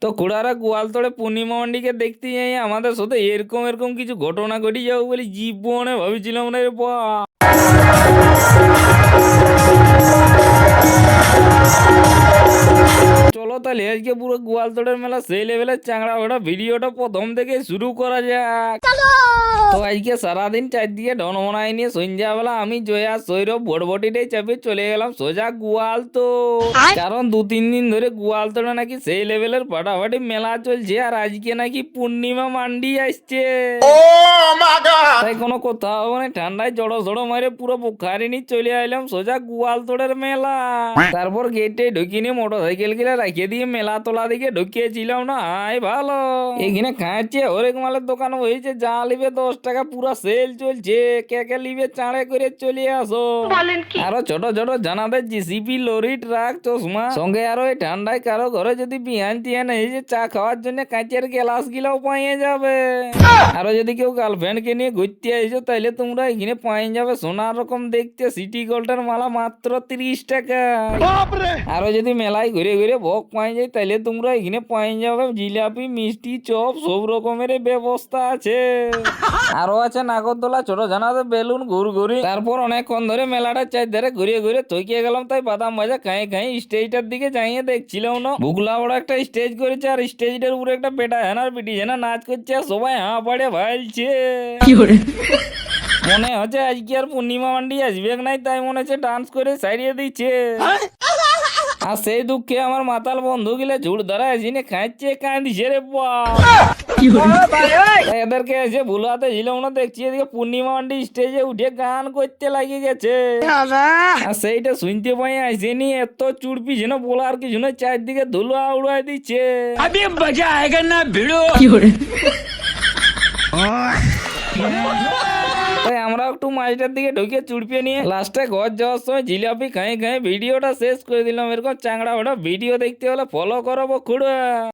তো খুড়ারা গোয়ালতোড়ে পূর্ণিমা মান্ডিকে দেখতে যাই আমাদের সাথে এরকম এরকম কিছু ঘটনা ঘটে যাবো বলে জীবনে ভাবছিলাম না রে বা। চলো তাহলে আজকে পুরো গোয়ালতোড়ের মেলা সেই লেভেলের চাংড়া ওটা ভিডিওটা প্রথম থেকে শুরু করা যাক। তো আজকে সারাদিন চারদিকে ঢনমনাই নিয়ে সন্ধ্যাবেলা আমি জয়া সৈরভ ভটভটিটাই চাপে চলে গেলাম সোজা গোয়ালতো। কারণ 2-3 দিন ধরে গোয়ালতোড়ে নাকি সেই লেভেলের ফাটাফাটি মেলা চলছে আর আজকে নাকি পূর্ণিমা মান্ডি আসছে। তাই কোনো কথা হবে না, ঠান্ডায় জড়ো জড়ো মারে পুরো বুখারি নিয়ে চলে আইলাম সোজা গোয়ালতোড়ের মেলা। তারপর গেটে ঢুকিয়ে মোটর সাইকেল গিলা রাখিয়ে দিয়ে মেলা তোলা দিকে ঢুকিয়েছিলাম না। আই ভালো এখানে খাচ্ছে হরেক মালের দোকান হয়েছে, যা লিবে 10 টাকা পুরো সেল চলছে। কে কে লিবে চাঁড়ে করে চলে আসো। আরো ছোট ছোট জানাদের জিসিপি লরি ট্রাক চশমা সঙ্গে আরো এই ঠান্ডায় কারো ঘরে যদি বিহান টিহান এসে চা খাওয়ার জন্য কাঁচের গ্লাস গিলাও পাইয়ে যাবে। আরো যদি কেউ গার্লফ্রেন্ড কে নিয়ে ঘুরতে আইসো তাইলে তোমরা এখানে পাইয়ে যাবে সোনার রকম দেখতে সিটি গোল্ডের মালা মাত্র 30 টাকা। আরো যদি মেলায় ঘুরে ঘুরে ভোগ পাই যায় তাইলে তোমরা এখানে পাই যাবে জিলাপি মিষ্টি চপ সব রকমের ব্যবস্থা আছে। আরো আছে নাগরদোলা ছোট জানাতে বেলুন ঘুরঘুরি। তারপর অনেকক্ষণ ধরে মেলাটা চারধারে ঘুরে ঘুরে থকিয়ে গেলাম, তাই বাদাম ভাজা খাই খাই স্টেজটার দিকে যাইয়ে দেখছিলাম না। বুকলা বড় একটা স্টেজ করেছে আর স্টেজটার উপরে একটা বেটা হেনার পিটি হেনা নাচ করছে আর সবাই হাঁ পাড়ে ভাইলছে। মনে হচ্ছে আজকে আর পূর্ণিমা মান্ডি আসবে নাই, তাই মনে হচ্ছে ডান্স করে সারিয়ে দিচ্ছে। আর সেই দুঃখে আমার মাতাল বন্ধু গিলে ঝুড় ধরা এসে খাইছে কাঁদিছে রে তাই এদেরকে এসে ভুলাতে ছিলাম না, দেখছি এদিকে পূর্ণিমা মান্ডি স্টেজে উঠে গান করতে লাগে গেছে। আর সেইটা শুনতে পাই আসেনি, এত চুড়পি যেন বলার কিছু না, চারদিকে ধুলো উড়াই দিচ্ছে। তাই আমরা একটু মাঝটার দিকে ঢুকে চুড়পিয়ে নিয়ে লাস্টে ঘর যাওয়ার সময় জিলাপি খাই খাই ভিডিওটা শেষ করে দিলাম। এরকম চাংড়া ওটা ভিডিও দেখতে হলে ফলো করবো খুড়া।